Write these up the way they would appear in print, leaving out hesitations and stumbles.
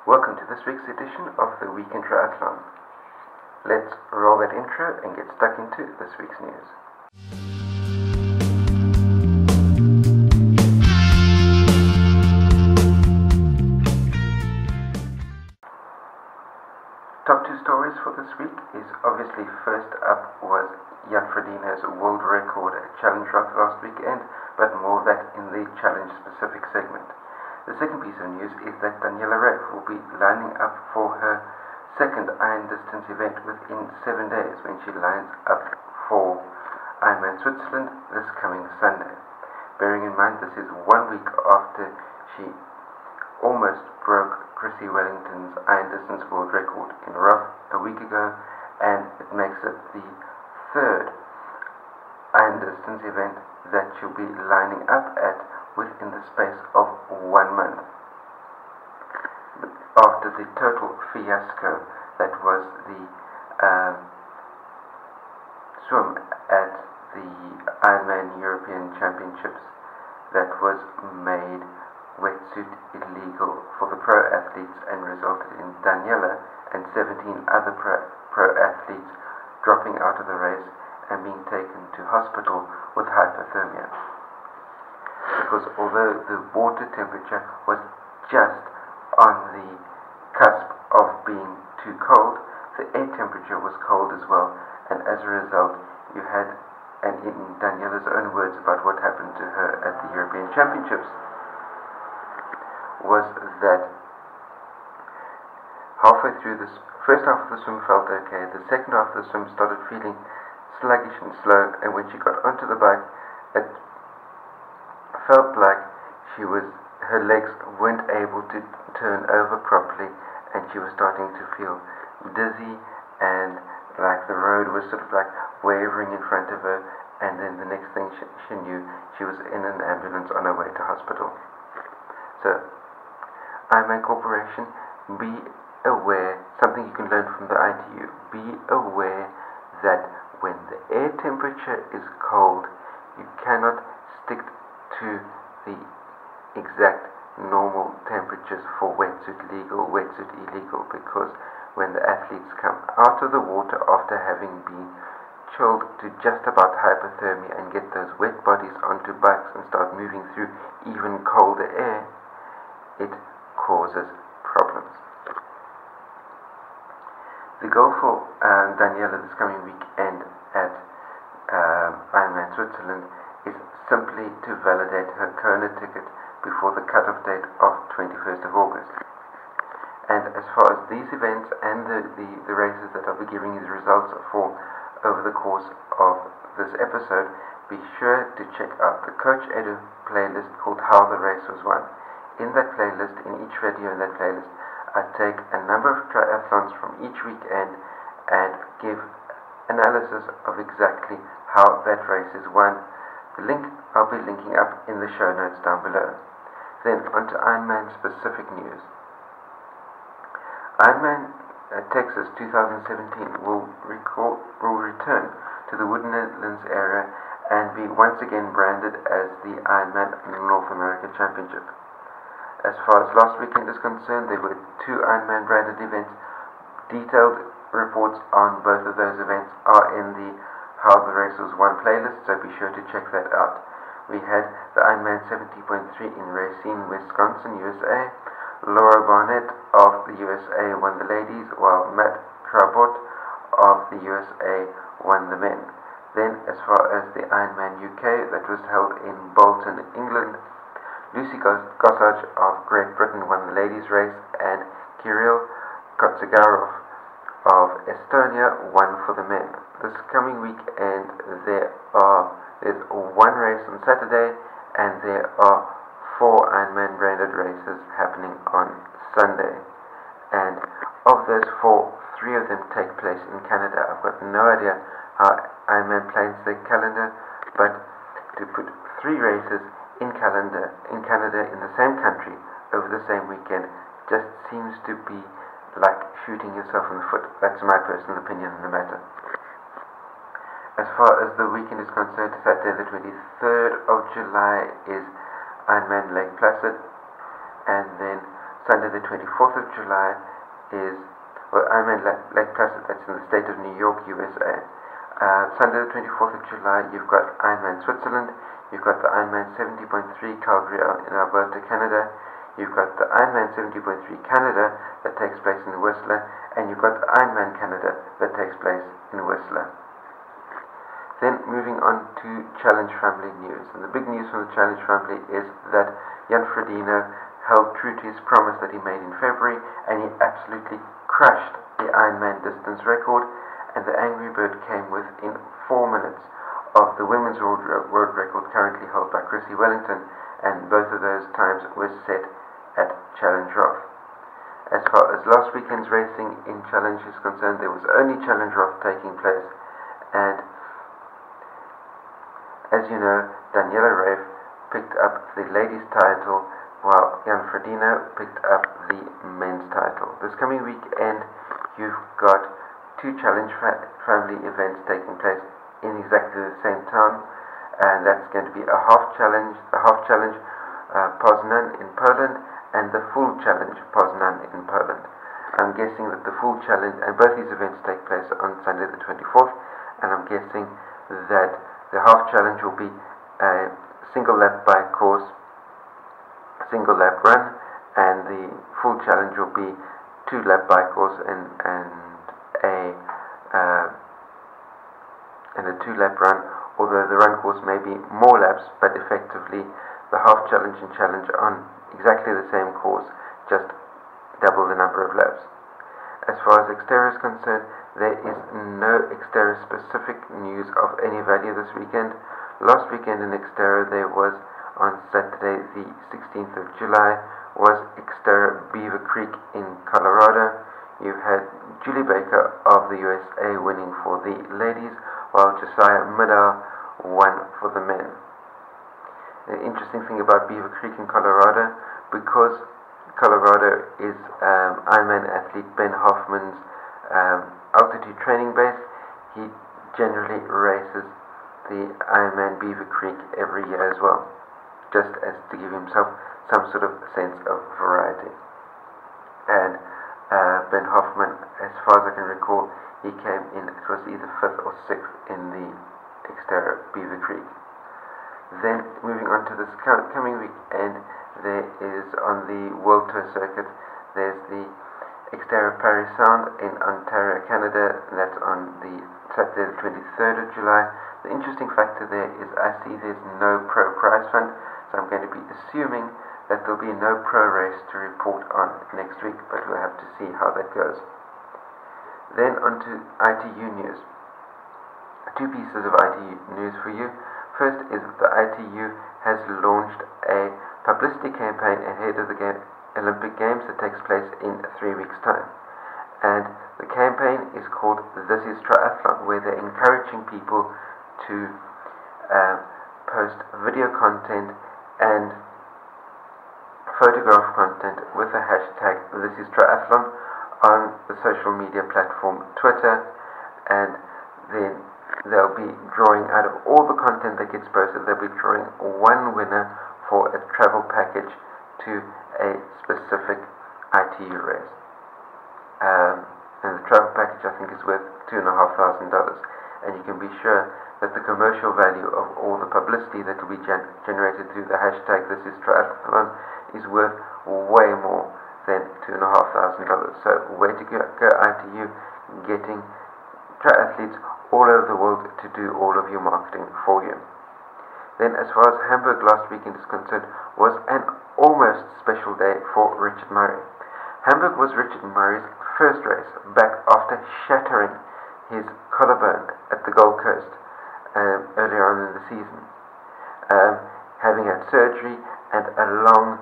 Welcome to this week's edition of the Week in Triathlon. Let's roll that intro and get stuck into this week's news. Top two stories for this week is obviously first up was Frodeno's world record at Challenge Roth last weekend, but more of that in the challenge specific segment. The second piece of news is that Daniela Ryf will be lining up for her second Iron distance event within 7 days when she lines up for Ironman Switzerland this coming Sunday. Bearing in mind this is 1 week after she almost broke Chrissy Wellington's Iron distance world record in Roth a week ago, and it makes it the third Iron distance event that she'll be lining up at within the space of 1 month, after the total fiasco that was the swim at the Ironman European Championships that was made wetsuit illegal for the pro athletes and resulted in Daniela and 17 other pro athletes dropping out of the race and being taken to hospital with hypothermia. Because although the water temperature was just on the cusp of being too cold, the air temperature was cold as well, and as a result you had, and in Daniela's own words about what happened to her at the European Championships, was that halfway through this first half of the swim felt okay, the second half of the swim started feeling sluggish and slow, and when she got onto the bike it felt like her legs weren't able to turn over properly, and she was starting to feel dizzy, and like the road was sort of like wavering in front of her, and then the next thing she knew, she was in an ambulance on her way to hospital. So, Ironman Corporation, be aware, something you can learn from the ITU, be aware that when the air temperature is cold, you cannot stick to the exact normal temperatures for wetsuit legal, wetsuit illegal, because when the athletes come out of the water after having been chilled to just about hypothermia and get those wet bodies onto bikes and start moving through even colder air, it causes problems. The goal for Daniela this coming weekend at Ironman Switzerland is simply to validate her Kona ticket before the cut-off date of 21st of August. And as far as these events and the races that I'll be giving you the results for over the course of this episode, be sure to check out the Coach Edu playlist called How the Race Was Won. In that playlist, in each video in that playlist, I take a number of triathlons from each weekend and give analysis of exactly how that race is won. The link I'll be linking up in the show notes down below. Then onto Ironman specific news. Ironman Texas 2017 will return to the Woodlands area and be once again branded as the Ironman North America Championship. As far as last weekend is concerned, there were 2 Ironman branded events. Detailed reports on both of those events are in the How the Race Was Won playlist, so be sure to check that out. We had the Ironman 70.3 in Racine, Wisconsin, USA. Laura Barnett of the USA won the ladies, while Matt Chrabot of the USA won the men. Then, as far as the Ironman UK that was held in Bolton, England, Lucy Gossage of Great Britain won the ladies' race, and Kirill Kotsagarov of Estonia won for the men. This coming weekend there's 1 race on Saturday, and there are 4 Ironman branded races happening on Sunday. And of those 4, 3 of them take place in Canada. I've got no idea how Ironman plans their calendar, but to put 3 races in Canada in the same country over the same weekend just seems to be like shooting yourself in the foot. That's my personal opinion on the matter. As far as the weekend is concerned, Saturday the 23rd of July is Ironman Lake Placid, and then Sunday the 24th of July is, well, Ironman Lake Placid, that's in the state of New York, USA. Sunday the 24th of July, you've got Ironman Switzerland, you've got the Ironman 70.3 Calgary in Alberta, Canada, you've got the Ironman 70.3 Canada that takes place in Whistler, and you've got the Ironman Canada that takes place in Whistler. Then moving on to Challenge Family news. And the big news from the Challenge Family is that Jan Frodeno held true to his promise that he made in February, and he absolutely crushed the Ironman distance record, and the Angry Bird came within 4 minutes of the women's world record currently held by Chrissy Wellington, and both of those times were set at Challenge Roth. As far as last weekend's racing in Challenge is concerned, there was only Challenge Roth taking place, and as you know, Daniela Ryf picked up the ladies' title, while Jan Frodeno picked up the men's title. This coming weekend, you've got 2 Challenge Family events taking place in exactly the same time, and that's going to be the half challenge Poznan in Poland, and the full challenge Poznan in Poland. I'm guessing that the full challenge, and both these events take place on Sunday the 24th, and I'm guessing that the half challenge will be a single lap bike course, single lap run, and the full challenge will be 2 lap bike course and a 2 lap run, although the run course may be more laps, but effectively the half challenge and challenge on exactly the same course, just double the number of laps. As far as Xterra is concerned, there is no Xterra specific news of any value this weekend. Last weekend in Xterra, there was on Saturday the 16th of July was Xterra Beaver Creek in Colorado. You had Julie Baker of the USA winning for the ladies, while Josiah Middaugh won for the men. The interesting thing about Beaver Creek in Colorado, because Colorado is Ironman athlete Ben Hoffman's altitude training base, he generally races the Ironman Beaver Creek every year as well, just as to give himself some sort of sense of variety. And Ben Hoffman, as far as I can recall, he came in, it was either 5th or 6th in the Xterra Beaver Creek. Then moving on to this coming weekend, there is on the World Tour circuit, there's the Xterra Paris Sound in Ontario, Canada. That's on the Saturday the 23rd of July. The interesting factor there is I see there's no pro prize fund, so I'm going to be assuming that there'll be no pro race to report on next week, but we'll have to see how that goes. Then on to ITU news. 2 pieces of ITU news for you. First is that the ITU has launched a publicity campaign ahead of the Olympic Games that takes place in 3 weeks' time. And the campaign is called This is Triathlon, where they're encouraging people to post video content and photograph content with the hashtag This is Triathlon on the social media platform Twitter, and then they'll be drawing out of all the content that gets posted, they'll be drawing one winner for a travel package to a specific ITU race. And the travel package, I think, is worth $2,500, and you can be sure that the commercial value of all the publicity that will be generated through the hashtag This is Triathlon is worth way more than $2,500. So way to go ITU, getting triathletes all over the world to do all of your marketing for you. Then as far as Hamburg last weekend is concerned, was an almost special day for Richard Murray. Hamburg was Richard Murray's first race back after shattering his collarbone at the Gold Coast earlier on in the season. Having had surgery and a long,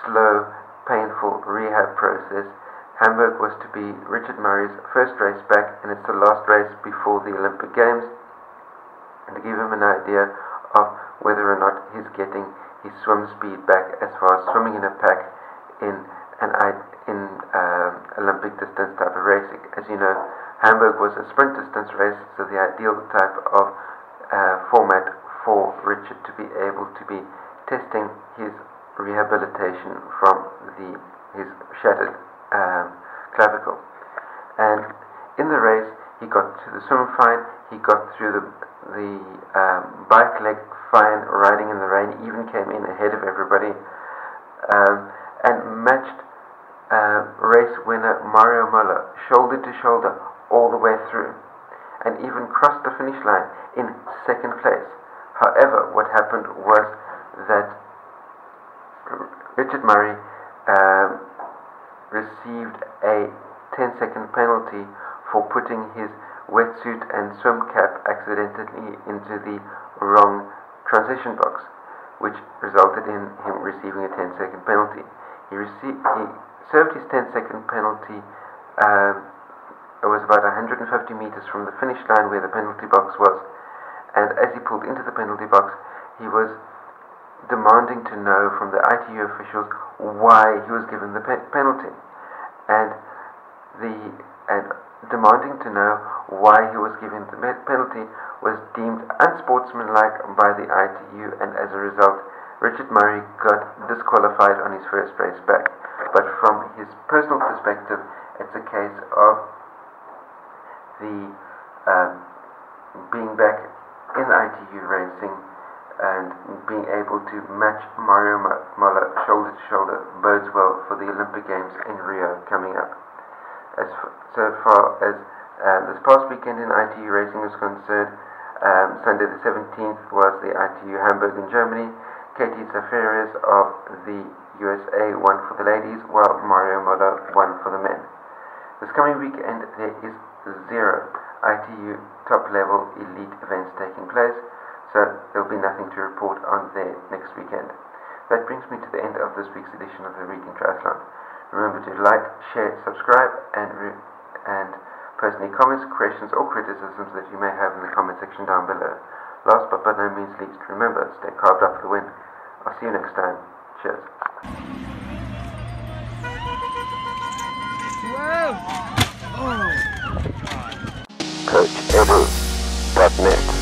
slow, painful rehab process, Hamburg was to be Richard Murray's first race back, and it's the last race before the Olympic Games. And to give him an idea of whether or not he's getting his swim speed back as far as swimming in a pack in Olympic distance type of racing. As you know, Hamburg was a sprint distance race, so the ideal type of format for Richard to be able to be testing his rehabilitation from the his shattered clavicle. And in the race, he got to the swim fine, he got through the bike leg fine, riding in the rain, even came in ahead of everybody, and matched race winner Mario Moller shoulder to shoulder all the way through, and even crossed the finish line in second place. However, what happened was that Richard Murray received a 10-second penalty for putting his wetsuit and swim cap accidentally into the wrong transition box, which resulted in him receiving a 10-second penalty. He served his 10-second penalty. It was about 150 meters from the finish line where the penalty box was, and as he pulled into the penalty box, he was demanding to know from the ITU officials why he was given the penalty, and demanding to know why he was given the penalty was deemed unsportsmanlike by the ITU, and as a result, Richard Murray got disqualified on his first race back. But from his personal perspective, it's a case of the being back in ITU racing and being able to match Mario Moller shoulder to shoulder bodes well for the Olympic Games in Rio coming up. So far as this past weekend in ITU racing was concerned, Sunday the 17th was the ITU Hamburg in Germany. Katie Zaferes of the USA won for the ladies, while Mario Moller won for the men. This coming weekend there is 0 ITU top-level elite events taking place, so there'll be nothing to report on there next weekend. That brings me to the end of this week's edition of the Week in Triathlon. Remember to like, share, subscribe, and post any comments, questions, or criticisms that you may have in the comment section down below. Last but by no means least, remember, stay carved up for the win. I'll see you next time. Cheers. Whoa! Oh. Coach Edu.net